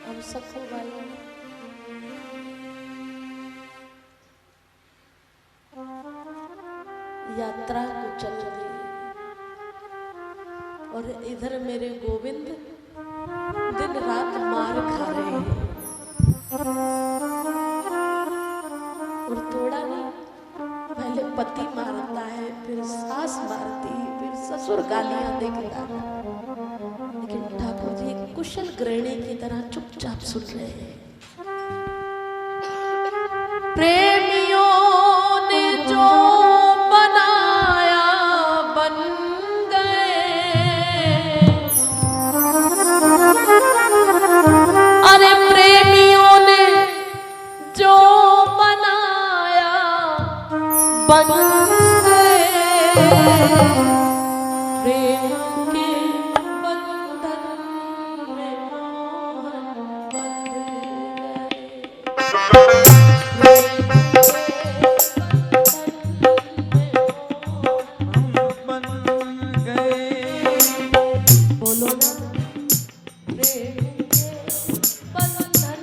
हम सबको भाई यात्रा को चल रही और इधर मेरे गोविंद दिन रात मार खा रहे हैं और थोड़ा नहीं, पहले पति मारता है, फिर सास मारती है, फिर ससुर गालियां देता है, लेकिन ठाकुर जी एक कुशल गृहिणी की तरह चुपचाप सुन रहे हैं। प्रेमियों ने जो बनाया बन गए, अरे प्रेमियों ने जो बनाया बन गए, प्रेम के बंधन में मोहन बंध गए। बोलो ना, प्रेम के बंधन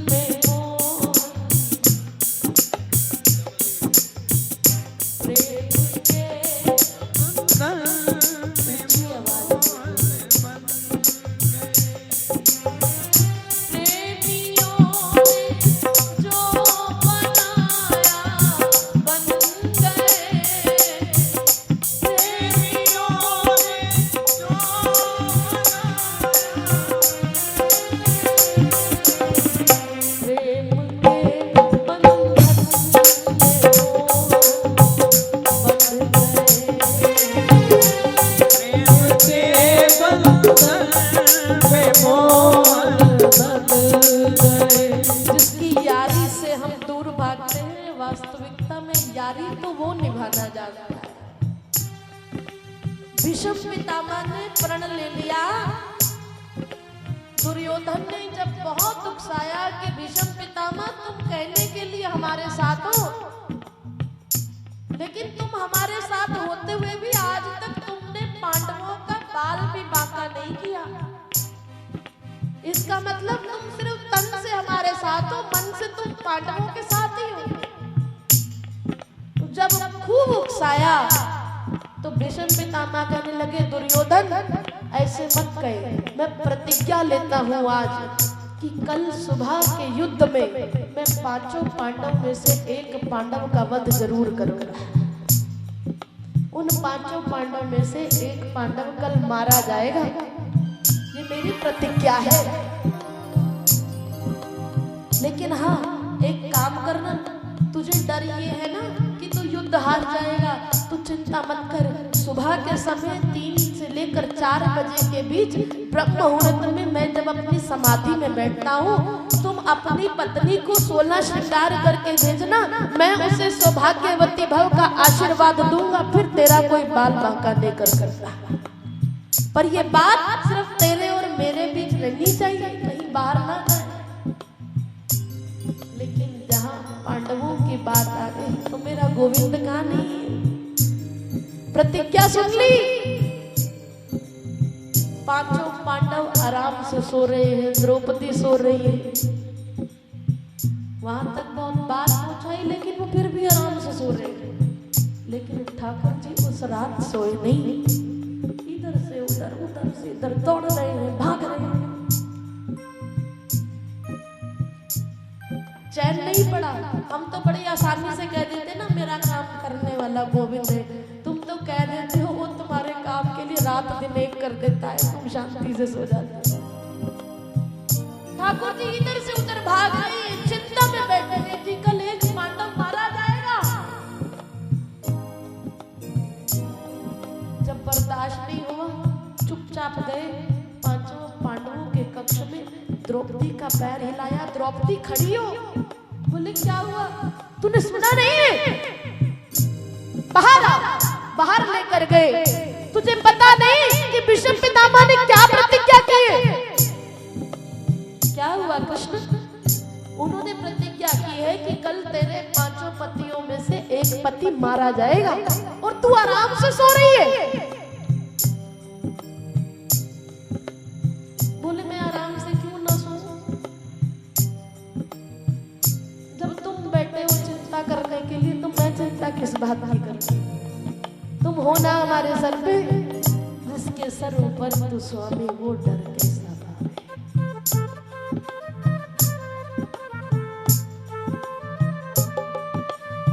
में मोहन, प्रेम के ऊंची आवाज में, प्रेमियों ने जो बनाया बन गए, प्रेमियों ने जो प्रेम के बंधन में मोहन बंध गए। जिसकी यारी से हम दूर भागते हैं, वास्तविकता में यारी तो वो निभाना जानता है। भीष्म पितामह ने प्रण ले लिया। दुर्योधन ने जब बहुत उकसाया कि भीष्म पितामह तुम कहने के लिए हमारे साथ हो, लेकिन तुम हमारे साथ होते हुए भी आज तक तुमने पांडवों का बाल भी बांका नहीं किया। इसका मतलब तुम सिर्फ तन से हमारे साथ हो, मन से तुम पांडवों के साथ ही हो। तो जब खूब उकसाया तो भीष्म पितामह कहने लगे, दुर्योधन ऐसे मत कहे, मैं प्रतिज्ञा लेता हूँ आज कि कल सुबह के युद्ध में मैं पांचों पांडव में से एक पांडव का वध जरूर करूंगा। उन पांचों पांडव में से एक पांडव कल मारा जाएगा, ये मेरी प्रतिज्ञा है। लेकिन हाँ, एक काम करना, तुझे डर ये है ना कि तू युद्ध हार जाएगा, तू चिंता मत कर। सुबह के समय 3 से लेकर 4 बजे के बीच ब्रह्म मुहूर्त में मैं जब अपनी समाधि में बैठता हूँ, तुम अपनी पत्नी को 16 श्रृंगार करके भेजना, मैं उसे सौभाग्यवती भव का आशीर्वाद दूंगा, फिर तेरा कोई बाल बांका नहीं कर सकता। पर ये बात सिर्फ तेरे और मेरे बीच रहनी चाहिए, कहीं बाहर ना जाए। लेकिन जहां पांडवों की बात आ गई तो मेरा गोविंद कहाँ नहीं है। प्रतिज्ञा सुन ली, पांचों पांडव आराम से सो रहे हैं, द्रौपदी सो रही है। वहां तक बहुत बात पहुंचाई, लेकिन वो फिर भी आराम से सो रहे हैं। लेकिन ठाकुर जी उस रात सोए नहीं, इधर से उधर, उधर से इधर दौड़ रहे हैं, भाग रहे हैं। चैन नहीं पड़ा। हम तो बड़ी आसानी से कह देते ना, मेरा काम करने वाला गोविंद है। तुम तो कह देते हो वो तुम्हारे काम के लिए रात दिन एक कर देता है, तुम शांति से सो जाते हो। ठाकुर जी इधर से उधर भाग रहे हैं, चिंता में बैठे हैं कि कल एक पांडव मारा जाएगा। जब बर्दाश्त नहीं हुआ, चुपचाप गए पांचों पांडवों के कक्ष में, द्रौपदी का पैर हिलाया, द्रौपदी खड़ी हो। बोले क्या हुआ, तूने सुना नहीं है? बाहर आ, बाहर लेकर गए। तुझे पता नहीं कि भीष्म पितामह ने क्या प्रतिज्ञा की है? क्या हुआ कृष्ण? उन्होंने प्रतिज्ञा की है कि कल तेरे पांचों पतियों में से एक पति मारा जाएगा और तू आराम से सो रही है। बोले मैं आराम से क्यों ना सोऊं? किस बात की करो, तुम हो ना हमारे सर पे, जिसके सर ऊपर तू स्वामी वो डर कैसा भावे।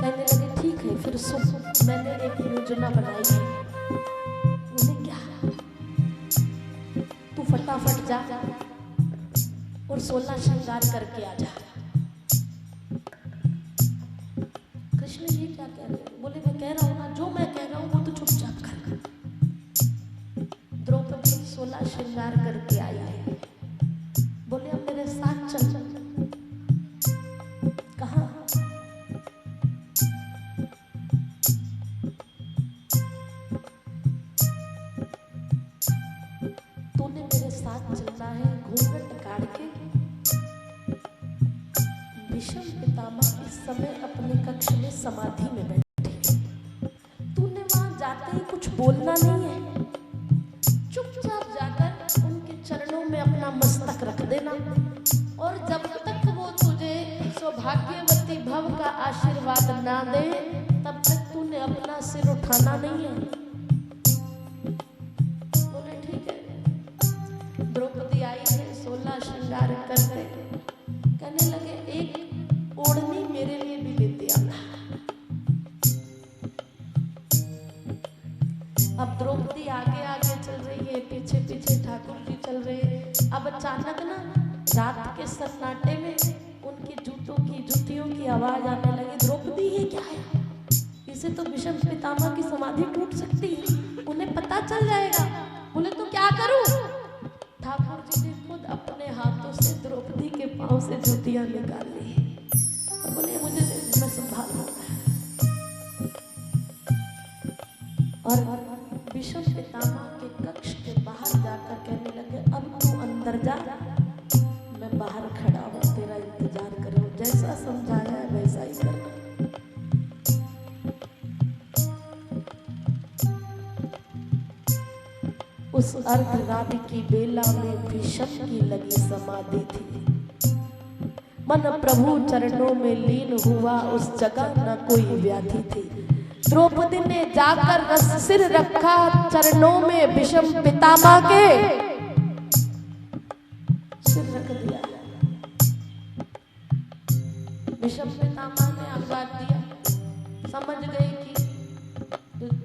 कहने लगे ठीक है फिर सुन, मैंने एक योजना बनाई है। बोले क्या? तू फटाफट जा और 16 श्रृंगार करके आ जा। कृष्ण जी क्या कह रहे हैं? बोले मैं कह रहा हूँ ना, जो मैं कह रहा हूँ वो तो चुपचाप कर। द्रौपदी 16 श्रृंगार करके आई है। बोले अब मेरे साथ चल। कहाँ? तूने मेरे साथ चलना है। घूंघट काट के भीष्म पितामह इस समय अपने कक्ष में समाधि में बैठे। तूने वहां जाते ही कुछ बोलना नहीं है, चुपचाप जाकर उनके चरणों में अपना मस्तक रख देना, और जब तक वो तुझे सौभाग्यवती भव का आशीर्वाद ना दे तब तक तूने अपना सिर उठाना नहीं है। बोले ठीक है। द्रौपदी आई है 16 श्रृंगार करके। कहने लगे एक ओढ़नी मेरे लिए भी लेते आना। अब द्रौपदी आगे आगे चल रही है, पीछे पीछे ठाकुर जी चल रहे हैं। अब अचानक ना रात के सन्नाटे में उनकी जूतियों की आवाज आने लगी। द्रौपदी ये क्या है? इसे तो भीष्म पितामह की समाधि टूट सकती है, उन्हें पता चल जाएगा। बोले तो क्या करूं? ठाकुर जी ने खुद अपने हाथों से द्रौपदी के पांव से जूतियां निकाल ली। बोले मुझे मैं संभालूंगा। और भीष्म पितामह के कक्ष के बाहर जाकर कहने लगे अब तू अंदर जा, मैं बाहर खड़ा हूं तेरा इंतजार कर रहा हूं, जैसा समझाया है वैसा ही करना। उस अर्धरात्रि की बेला में भीष्म की लगी समाधि थी। मन प्रभु चरणों में लीन हुआ, उस जगह न कोई व्याधि थी। द्रौपदी ने जाकर सिर रखा चरणों में भीष्म पितामह के, सिर रख दिया। भीष्म पितामह ने आशीर्वाद दिया। समझ गए कि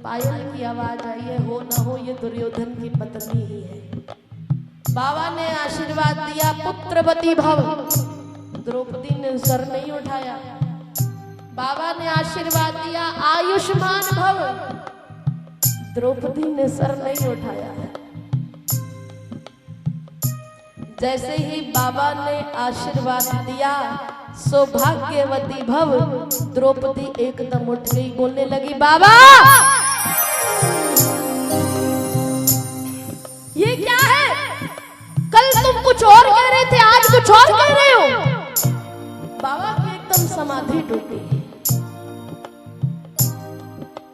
पायल की आवाज आई है, हो ना हो ये दुर्योधन की पत्नी ही है। बाबा ने आशीर्वाद दिया पुत्रवती भव। द्रौपदी ने सर नहीं उठाया। बाबा ने आशीर्वाद दिया आयुष्मान भव। द्रौपदी ने सर नहीं उठाया। जैसे ही बाबा ने आशीर्वाद दिया सौभाग्यवती भव, द्रौपदी एकदम उठ गई, बोलने लगी बाबा ये क्या है? कल तुम कुछ और कह रहे थे, आज कुछ और कह रहे हो। बाबा की एकदम समाधि टूटी।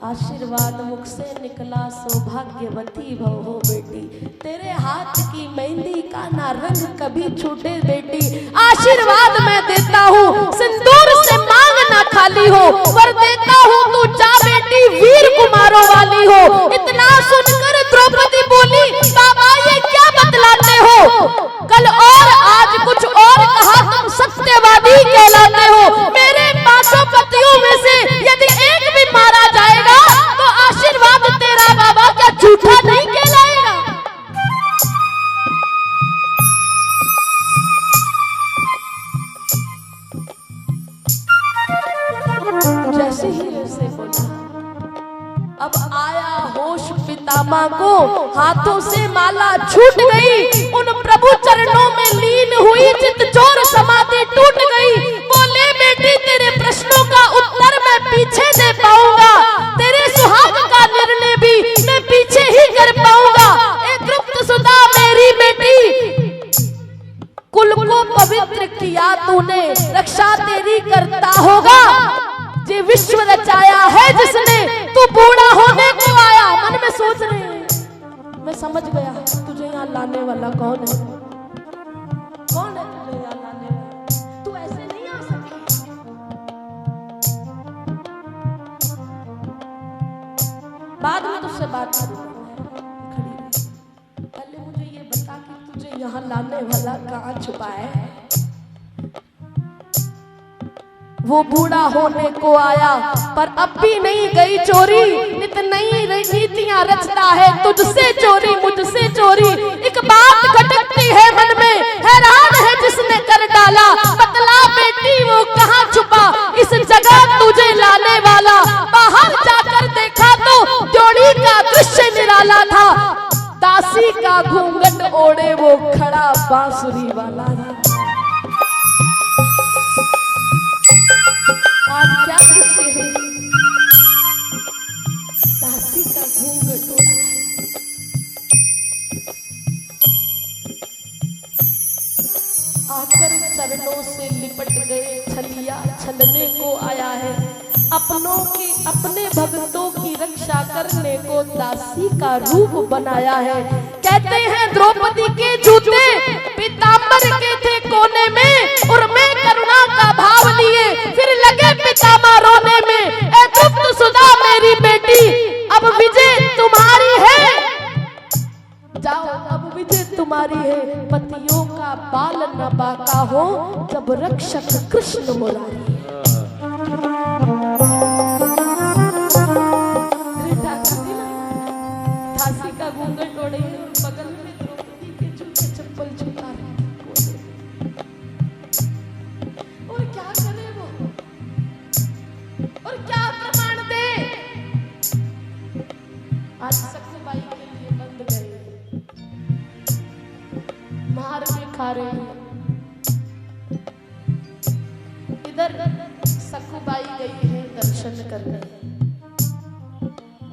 आशीर्वाद मुख से निकला सौभाग्यवती भव हो बेटी, तेरे हाथ की मेहंदी का ना रंग कभी छूटे बेटी। आशीर्वाद मैं देता हूँ, सिंदूर से मांग ना खाली हो, वर देता हूँ तू जा बेटी, वीर कुमारों वाली हो। इतना सुनकर द्रौपदी बोली बाबा ये क्या बतलाते हो? कल और आज कुछ और कहा, तुम सत्यवादी कहलाते हो। मेरे 5 पतियों में से यदि एक भी मारा जाएगा तो आशीर्वाद तेरा बाबा क्या झूठा नहीं कहलाएगा? जैसे ही ऐसे बोला, अब आया होश पितामह को, हाथों से माला छूट गई, उन प्रभु चरणों में लीन हुई, चित चोर समाधि टूट गई। बोले बेटी तेरे प्रश्नों का उत्तर मैं पीछे दे पाऊंगा, तेरे सुहाग का निर्णय भी मैं पीछे ही कर पाऊंगा। ए तृप्त सुधा मेरी बेटी, कुल को पवित्र किया तूने, रक्षा तेरी करता होगा। ये विश्व रचाया है जिसने, तू बूढ़ा होने को आया। मन में सोच रहे हैं मैं समझ गया तुझे यहाँ लाने वाला कौन है। कौन है तुझे यहाँ लाने वाला? तू ऐसे नहीं आ सकती। आता खड़ी रही। पहले मुझे ये बता कि तुझे यहाँ लाने वाला कहाँ छुपा है। वो बूढ़ा होने को आया पर अब भी नहीं गई चोरी, नित नई रणनीतियां रचता है, तुझसे चोरी मुझसे चोरी। एक बात खटकती है मन में, हैरान है जिसने कर डाला, पतला बेटी वो कहाँ छुपा, इस जगह तुझे लाने वाला। बाहर जाकर देखा तो जोड़ी का दृश्य निराला था, दासी का घूंघट ओढ़े वो खड़ा बांसुरी वाला था। आज क्या दृश्य है, दासी का घूंघट ओढ़ा है। आकर चरणों से लिपट गए, छलिया छलने को आया है, अपनों की अपने भक्तों की रक्षा करने को दासी का रूप बनाया है। कहते हैं द्रौपदी के जूते पीतांबर के थे कोने में, और मैं करुणा का भाव लिए फिर लगे पितामह रोने में। ए दुष्ट सुधा मेरी बेटी, अब विजय तुम्हारी है, जाओ अब विजय तुम्हारी है। पतियों का बाल न बाका हो, जब रक्षक कृष्ण मुरारी है। दासी का घूंघट ओढ़े और बगल में द्रौपदी के जूते चप्पल छुपा रहे। और क्या करे वो, और क्या प्रमाण दे। आज सखुबाई के लिए बंद गए, मार भी खा रहे हैं। इधर सखुबाई गई है दर्शन करने।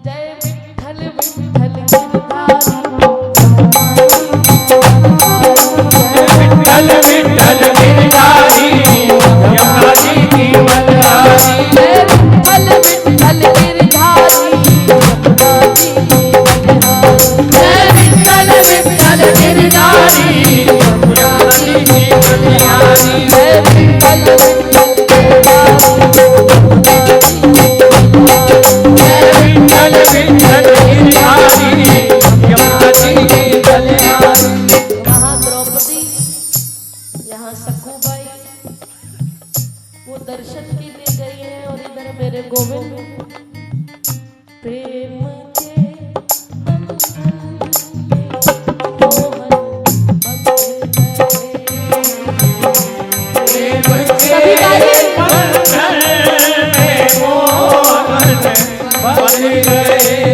जय विठ्ठल विठ्ठल गिरधारी, विठ्ठल विठ्ठल गिरधारी, यमुना जी की मल्हारी। जय विठ्ठल विठ्ठल गिरधारी, यमुना जी की मल्हारी। जय विठ्ठल विठ्ठल गिरधारी, यमुना जी की मल्हारी। जय विठ्ठल विठ्ठल गिरधारी, विठ्ठल विठ्ठल गिरधारी, यमुना जी की मल्हारी। वहाँ द्रौपदी, यहाँ सखुबाई, वो दर्शन के लिए गई है। और इधर मेरे गोविंद प्रेम के बंधन में मोहन बंध गए। सभी गाइए। बंधन में मोहन बंध गए।